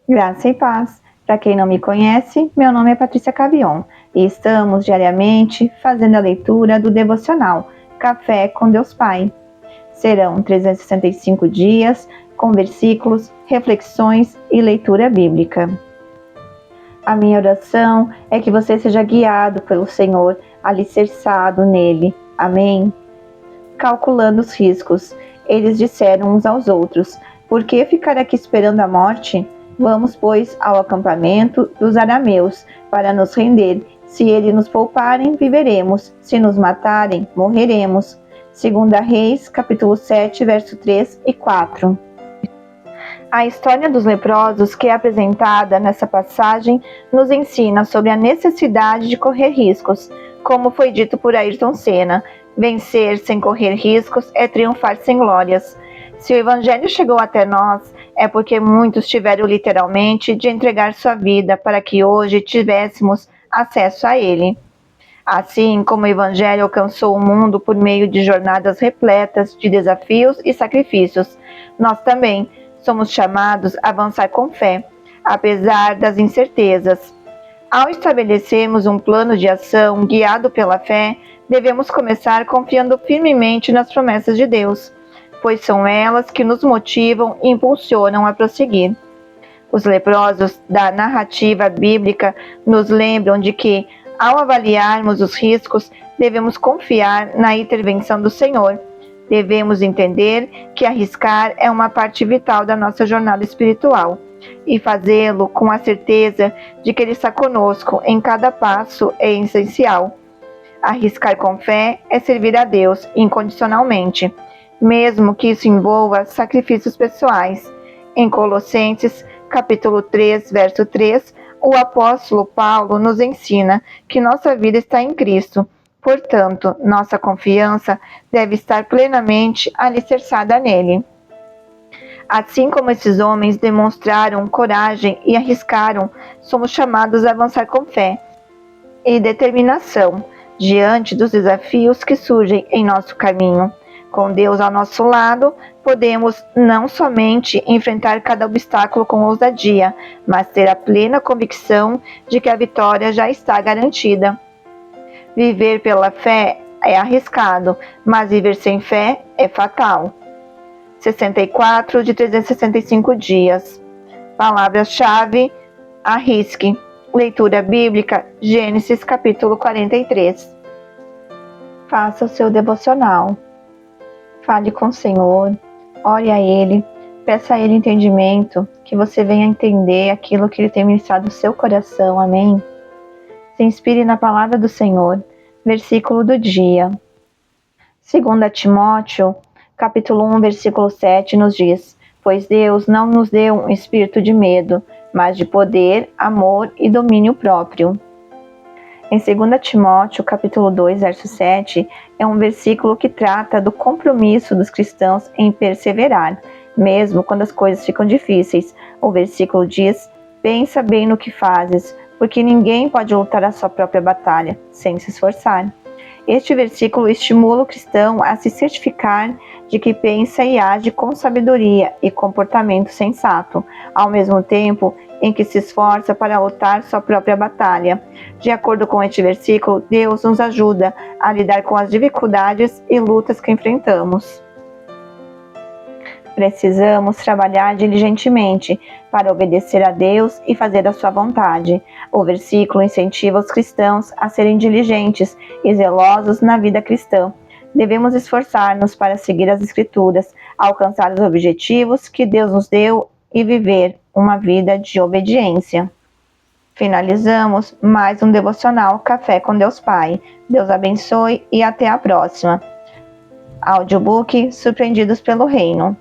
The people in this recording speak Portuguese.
Graça e paz. Para quem não me conhece, meu nome é Patrícia Cavion e estamos diariamente fazendo a leitura do devocional Café com Deus Pai. Serão 365 dias com versículos, reflexões e leitura bíblica. A minha oração é que você seja guiado pelo Senhor, alicerçado nele. Amém? Calculando os riscos, eles disseram uns aos outros: por que ficar aqui esperando a morte? Vamos, pois, ao acampamento dos arameus, para nos render. Se eles nos pouparem, viveremos. Se nos matarem, morreremos. 2 Reis, capítulo 7, verso 3 e 4. A história dos leprosos que é apresentada nessa passagem nos ensina sobre a necessidade de correr riscos. Como foi dito por Ayrton Senna, vencer sem correr riscos é triunfar sem glórias. Se o Evangelho chegou até nós, é porque muitos tiveram literalmente de entregar sua vida para que hoje tivéssemos acesso a ele. Assim como o Evangelho alcançou o mundo por meio de jornadas repletas de desafios e sacrifícios, nós também somos chamados a avançar com fé, apesar das incertezas. Ao estabelecermos um plano de ação guiado pela fé, devemos começar confiando firmemente nas promessas de Deus, pois são elas que nos motivam e impulsionam a prosseguir. Os leprosos da narrativa bíblica nos lembram de que, ao avaliarmos os riscos, devemos confiar na intervenção do Senhor. Devemos entender que arriscar é uma parte vital da nossa jornada espiritual e fazê-lo com a certeza de que Ele está conosco em cada passo é essencial. Arriscar com fé é servir a Deus incondicionalmente, mesmo que isso envolva sacrifícios pessoais. Em Colossenses, capítulo 3, verso 3, o apóstolo Paulo nos ensina que nossa vida está em Cristo. Portanto, nossa confiança deve estar plenamente alicerçada nele. Assim como esses homens demonstraram coragem e arriscaram, somos chamados a avançar com fé e determinação diante dos desafios que surgem em nosso caminho. Com Deus ao nosso lado, podemos não somente enfrentar cada obstáculo com ousadia, mas ter a plena convicção de que a vitória já está garantida. Viver pela fé é arriscado, mas viver sem fé é fatal. 64 de 365 dias. Palavra-chave: arrisque. Leitura bíblica: Gênesis capítulo 43. Faça o seu devocional. Fale com o Senhor, ore a Ele, peça a Ele entendimento, que você venha entender aquilo que Ele tem ministrado no seu coração, amém? Se inspire na palavra do Senhor. Versículo do dia. 2 Timóteo, capítulo 1, versículo 7, nos diz: pois Deus não nos deu um espírito de medo, mas de poder, amor e domínio próprio. Em 2 Timóteo, capítulo 2, verso 7, é um versículo que trata do compromisso dos cristãos em perseverar, mesmo quando as coisas ficam difíceis. O versículo diz: pensa bem no que fazes, porque ninguém pode lutar a sua própria batalha sem se esforçar. Este versículo estimula o cristão a se certificar de que pensa e age com sabedoria e comportamento sensato, ao mesmo tempo em que se esforça para lutar sua própria batalha. De acordo com este versículo, Deus nos ajuda a lidar com as dificuldades e lutas que enfrentamos. Precisamos trabalhar diligentemente para obedecer a Deus e fazer a sua vontade. O versículo incentiva os cristãos a serem diligentes e zelosos na vida cristã. Devemos esforçar-nos para seguir as Escrituras, alcançar os objetivos que Deus nos deu e viver uma vida de obediência. Finalizamos mais um devocional Café com Deus Pai. Deus abençoe e até a próxima. Audiobook Surpreendidos pelo Reino.